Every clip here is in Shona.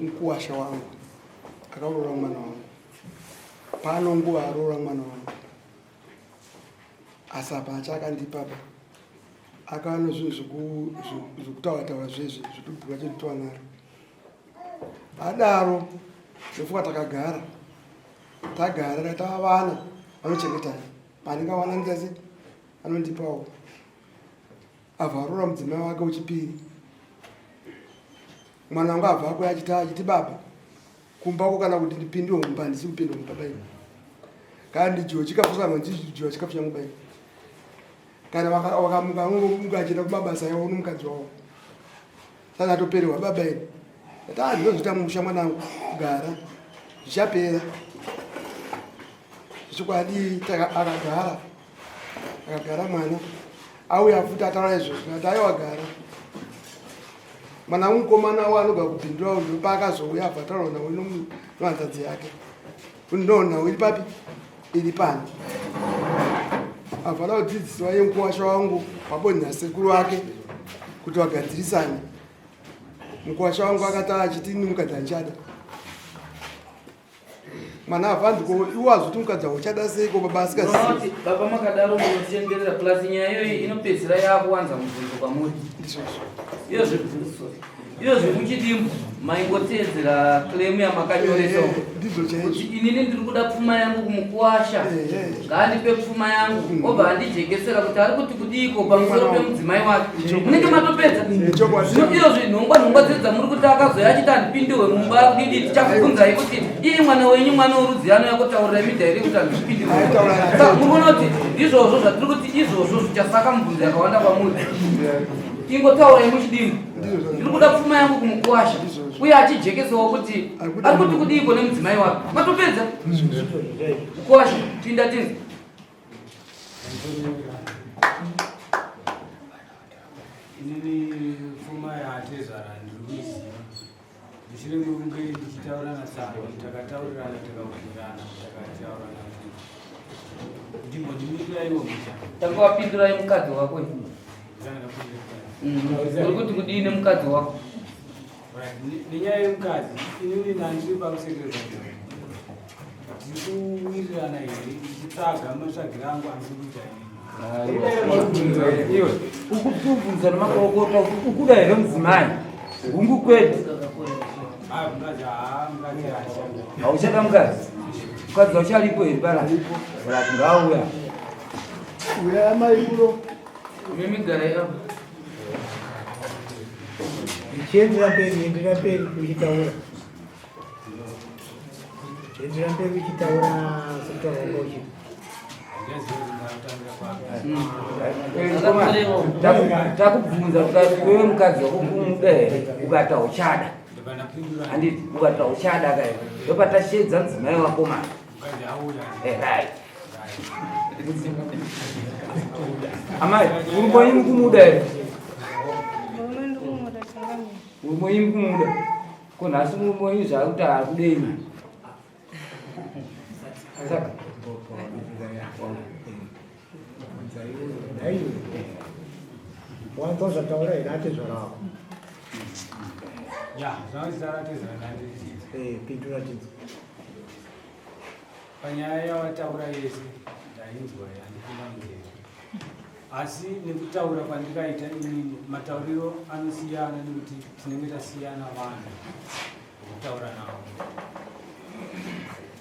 mkuwasha wangu akaurora mwana wangu pano nguva arora mwana wangu asapa achakandipa akano zvinhu zvekutaura zvezvi zvitobhuka chitwanaro adaro ndofunga tagara tava vana vanochengetana panengawana ndikasi anondipawo abva arora mudzimai wake wechipiri mwana wangu abva ako achiti baba kumbako kana kuti ndipindiwe mumba handisi kupindiwa mumba bai kana ndijiwa chikafu kana ndijiwa chikafu changu bai kana wakamuka mungu achienda kumabasa yawo nomukadzi wawo saka atoperiwa baba ine ati ndinozvita musha mwanangu gara zvichapera zvichikwadi akagara mwana auya futi ataura izvozvo ati aiwa gara mwana mukomana wawo anogara kupindura unhu paakazouya abva ataura nhau nohanzadzi yake nhau iri papi iri pani abva kudzidziswa yemukuwasha wangu pabonhi nasekuru wake kuti vagadzirisane mukuwasha wangu akataura achiti ini mukadzi andichada mwana avhandiko iwo azoti mukadzi wavo uchada seiko baba asikazii baba makadaro munochengerera plasi nyaya iyoyi inopedzisira yakuwanza mubvunzo kwamuri iyo zvemuchidimbu maingoteedzera klemu yamakanyoresawo kuti inini ndiri kuda pfuma yangu kumukuwasha ngaandipe pfuma yangu obva andijekesera kuti ari kuti kudiko pamusoro pemudzimai wake munenge matopedza iyozvi nhongwa dzedza muri kuti akazoya achiti handipindiwe mumba kudidi tichakubvunzai kuti iye mwana wenyu mwana worudzi anoyakotaurira midhairi kuti handipindiwe murikuona kuti ndizvozvo zvatiri kuti izvozvo zvichasaka mubvunzo yakawanda kwamuri ingotaurai muchidimbu ndiri kuda pfuma yangu kumukuwasha uye achijekesawo kuti ari kuti kudiko nemudzimai wake matopedza kuwasha tinda tinzi inini pfuma yaatezara ndikuiziva ndichiri kunge ndichitaurana tsaro takataurirana takabvunzana takataurana ndimbo ndimiriraiwo muta takawapindurai mukadzi wako uri kuti kudini mukadzi wako nenyaya yemukadzi inini nandiri pakusekereza ndikuwirirana here ndichitsvaga matsvagiro angu andikuita iwe ukubvunza nemakokota ukuda here mudzimai hungu kwedu hauchada mukadzi mukadzi wachalipo here paralipo rati ngaauya uya maikuro mimigara yavo ichiendera mberi uchitaura chiendera mberi uchitaura sekutaura ngochi takubvunza kuti wewe mukadzi wako kumuda here ukati hauchada handiti ukati hauchada kae ndopatashedza mudzimai wako mani right amai uri moimi kumuda here uri moimi kumuda ko nhasi uri moimi zvakuti ari kudei mani saka wantozvataura here atezvarako pindura tinzi panyaya yawataura yese ndainzwa yandipinda muderi asi nekutaura kwandikaita inini matauriro anosiyana nekuti tinenge tasiyana vanhu vokutaura navo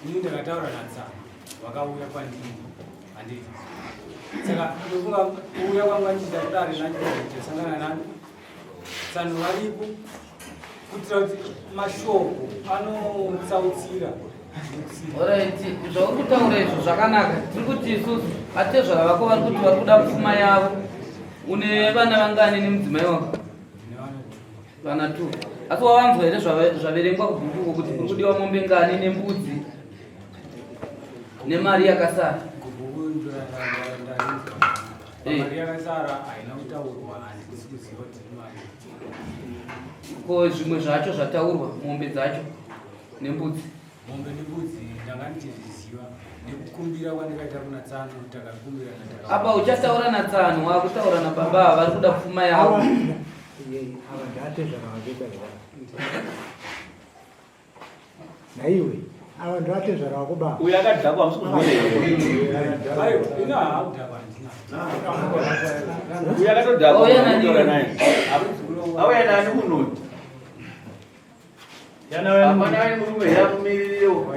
ini ndakataura natsana wakauya kwandini handiti saka ndofunga kuuya kwangu andichida kudare nachisangana nani tsano varipo kuitira kuti mashoko anotsautsira oraiti zvauri kutaura izvo zvakanaka tiri kuti isusu atezvara vako vari kuti vari kuda pfuma yavo une vana vangani nemudzimai wako vana 2 asi wavanzwa here zvaverengwa kubhukuko kuti kuri kudiwa mombe ngani nembudzi nemari yakasara mari yakasara haina kutaurwa handisi kuziva kuti imari ko zvimwe zvacho zvataurwa mombe dzacho nembudzi mombe nembudzi ndanga ndichiziva nekukumbira kwandikaita kuna tsano takakumbira apa uchataura natsano wakutaura nababa vari kuda pfuma yavo naiwe ava ndivatezvara wakubaba uyo akadhakwa musikuuya akatodhakwa auya nani munoti apana ai murume yamumiririrewo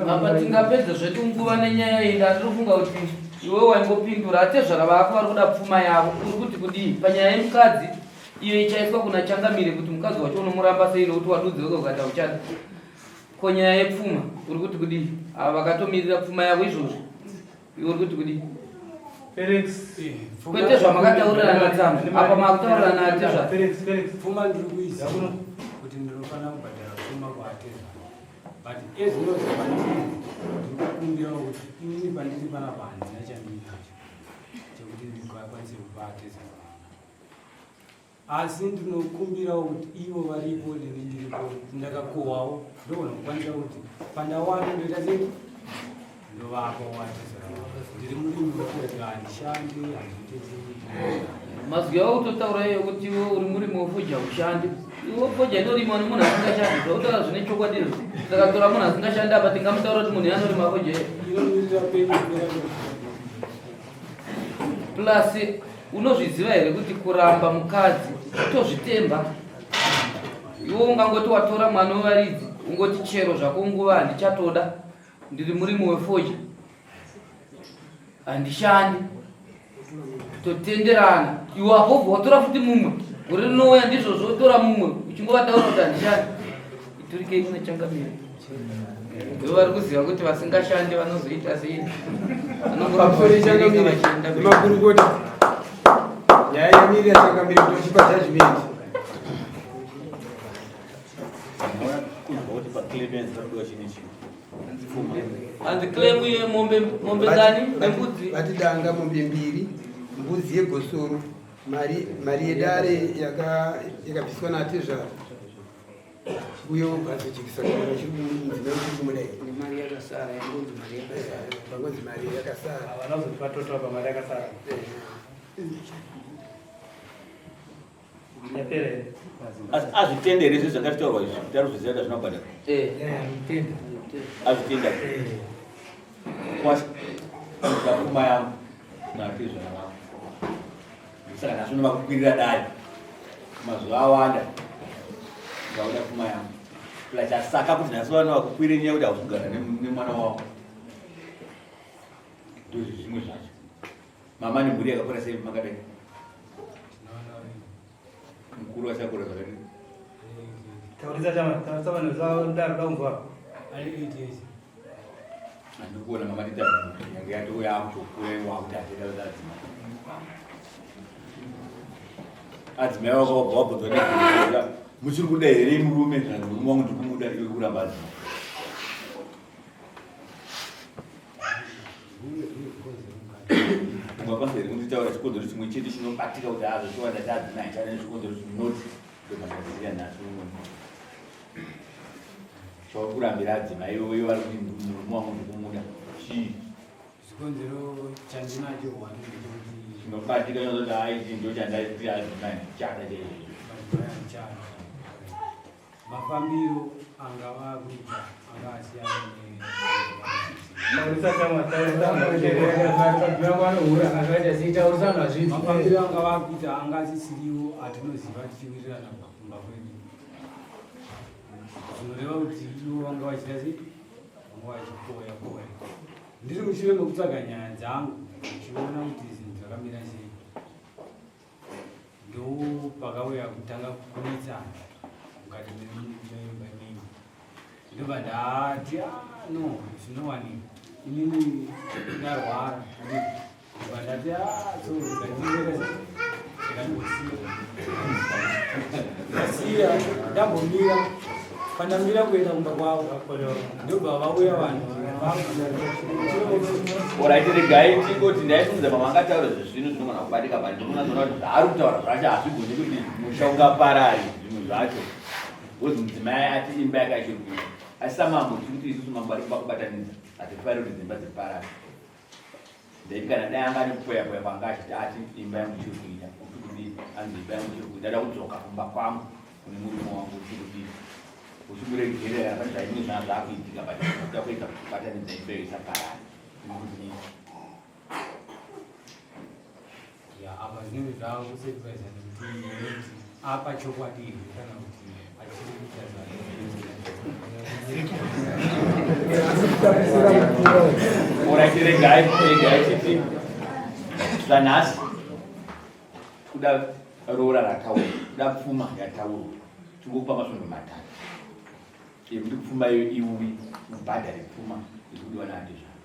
apa tingapedza zvedu nguva nenyaya iyi. Ndandinofunga kuti iwe waingopindura atezvara vako vari kuda pfuma yavo. Uri kuti kudii panyaya yemukadzi iyo ichaiswa kuna Changamire kuti mukadzi wacho unomuramba sei nokuti wadudzireka ukata uchada. Ko nyaya yepfuma uri kuti kudii ava vakatomirira pfuma yavo izvozvo iwe uri kuti kudii kwete zvamakataurirana tsamba apa makutaurirana atezvara pfuma ndiri kuiza kuti ndinofanira kubhadhara pfuma kuatezvara but ezvinozvakumbirawo kuti inini pandiri panapa handina chandiri nacho chekuti ndikakwanise kupa atezvara asi ndinokumbirawo kuti ivo varipo neni ndiripo ndakakohwawo ndogona kukwanisa kuti pandawana ndoita sei ndovapa watezvara ndiri murimi wekuti handishandi handitezei mazwi avo kutotaura iyo kuti iwe uri murimi wefoja ushandi. Iwe foja inorima nemunhu asingashandi zvautaura zvine chokwadi. Takatora munhu asingashandi apa tingamutaura kuti munhu yanorima foja plus unozviziva here kuti kuramba mukadzi kutozvitemba. Iwe ungangoti watora mwana wevaridzi ungoti chero zvako nguva handichatoda ndiri murimi wefoja handishandi totenderana. Iwapo watora futi mumwe uri rinouya ndizvo zvotora mumwe uchingovataura kuti handishandi iturikei kuna Changamire. Ivo vari kuziva kuti vasingashandi vanozoita sei makurukota nyaya yemiri yaChangamire tochipa judgment and claim ye mombe ngani nembudzi batidanga mombe mbiri mbudzi yegosoro mari yedare yakabviswa naatezvara uyo bvazojekisa kana chimudzimaichikumudai vangonzi mari yakasara azvitendere izvi zvakataurwa izvi taruzviziva kuti zvinobhadhara azvitenda kwapfuma yangu naatezvara vangu saka nazvino vakukwirira dare mazuva awanda zvauda pfuma yangu saka kuti nhasi vano vakukwire nyaya kuti hausugara nemwana wavo ndozvi zvimwe zvacho mama nemhuri yakakura sei makadai mukuru wachakura zvakadii handikuona mama yange yatouya akutokure ateda adzimai vakabva wabvunzwa neaa muchiri kuda here murume kana murume wangu ndikumuda iwe kuramba adzimai ungakwanisa here kunditaura chikonzero chimwe chete chinobatika kuti azoshiwanda taadzimai chane chikonzero chinoti ndomakaziya nhasi chakurambira adzimai iwe vari kuti murume wangu ndikumuda chii chikonzero chandinacho chinobatika chinooti aiti ndo chandaiti adzimai chada chei mafambiro angava kuita angasiyana mafambiro angava kuita angasisiriwo atinoziva tichiwirirana pakumba kwedu zvinoreva kuti ivo vanga vachita sei vanga vachikoya koya ndiri mushure mekutsvaga nyaya dzangu ndichiona kuti zvinhu zvakamira sei ndo pakauya kutanga kunetsana mukati memba mimi ndoba ndati no zvinowani inini ndarwara ndoba ndati so ndasiya ndambomira pandamira kuenda kumba kwavo ndobva vauya vanhu oraitiregai tingoti ndaifunza mama angataura zvezvino zvinogona kubatika bani ndinonazoona kuti zvaari kutaura zvacho hazvigoni kuti musha ungaparari zvinhu zvacho wozi mudzimai ati imba yakachirukira asi samambo tiri kuti isusu mambo ari kumba kubatanidza hatifaniri kuti dzimba dziparari ndeti kana dai anga nekupoyapoya panga achiti ati imba yangu chiri kuita kuti anzi imba yangu chiri kuita ndada kudzoka kumba kwangu kune murume wangu chiri kuita uchimuregerera kana zvaimwe zvana zvaakuitika batoda kuita kubatanidza imba iyo isaparari apa zvinenge zvavo kusekuvaiza nekuti apa chokwadi kana kuti achiri kuita oraitirega chiti zvanhasi kuda roora rataurwa kuda pfuma yataurwa tingokupa masvondo matatu ekuti pfuma iyo iuyi mubhadhare pfuma ikudiwa naati zvavo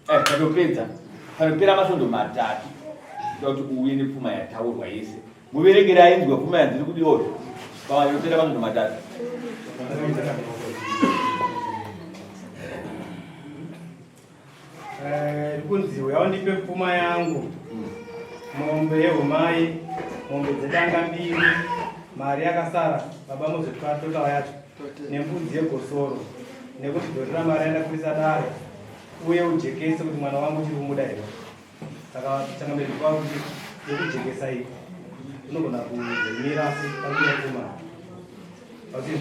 patopedza panopera masvondo matatu kuda kuti uuye nepfuma yataurwa yese muverekere ainzwa pfuma yanziri kudiwoyo pamanopera masvondo matatu kunziwe yawandipe pfuma yangu mombe yehumai mombe dzedanga mbiri mari yakasara baba muzvitwatotawa yacho nembudzi yegosoro nekuti dhorira mari aenda kuisa dare uye ujekese kuti mwana wangu uchiri kumudairwa saka changamiri kwavo kuti yekujekesa iyi unogona kuzemira asi pakuya pfuma pauzii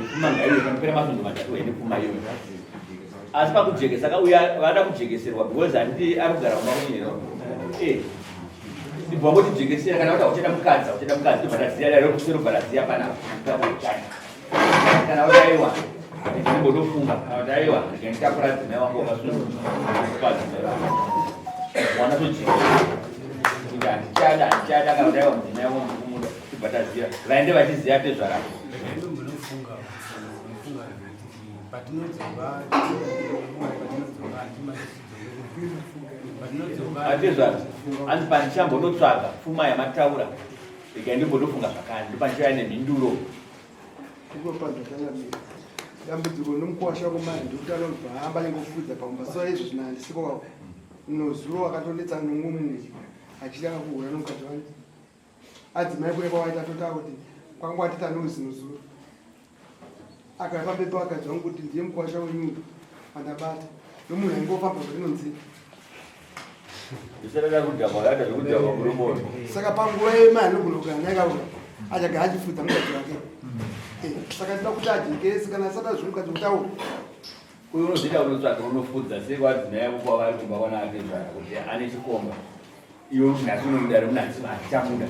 pfuma ngaiwe panopera masvondo matatu waine pfuma iyoyo asi pakujekesa kauya vada kujekeserwa because handiti ari kugara kumamunyero ibva ngotijegesera kana kuti uchada mukadzi tobvataziya dare rokusirobvataziya panapa kana udaiwa ndimbodofunga kana kuti aiwa ndikanditakura dzimai wangu wakasukadzimai vangu wana tojekesa kuti handichada kana udaiwa mudzimai wangu kumuda tobvataziya vaende vachiziya tezvarako atizvazvo anzi pandichambonotsvaga pfuma yamataura ikandimbodofunga zvakare ndopandichaa nemhinduro ndikopandotangamira dambudziko nomukwasha kumai ndikuti anobva nyangofudza pamba so izvo zvinhandisiko nozuva wakatondetsa nomumwe achitanga kuhura nomukati wangu adzimai kune kwawaita totaa kuti kwanga watita nozinuzuva akapambepo akadzwa kuti ndiye mukwasha wenyundo pandabata nomunhu aingofamba zvarinonzii saka panguva yemai anogona nyangaura achaga achifudza mukadzi wake saka tida kuti ajekese kana asada zviri mukadzi kutaura uyu unozoita unotsvaga unofudza sei wadzimai yako kwavari kumba wana ake zvara kuti ane chikomba iwe nhasi unomudare unanzi achamuda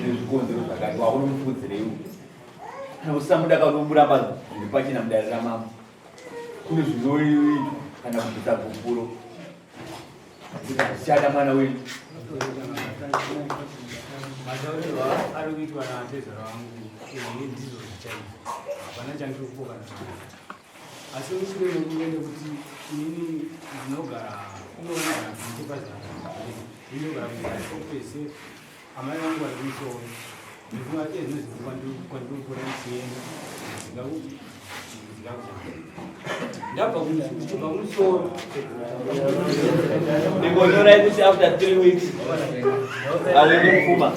nezvikonzero zvakati wakunomufudzirei kana usamuda kana umuramba ndipachina mudarira mama kune zvinoitwa kana kubvisa gofuro zvichada mwana wenyu mataurirwa ari kuitwa natezera wangu ndizvo zvichaita hapana chandikupoka asi mushure mekuve nekuti inini ndinogara unoona ndinogara pese amai vangu vari kumusoro ndifunga kwandikukora ndichienda ndabva kuchibva kumusoro ndingonyorai kuti after 3 weeks awene pfuma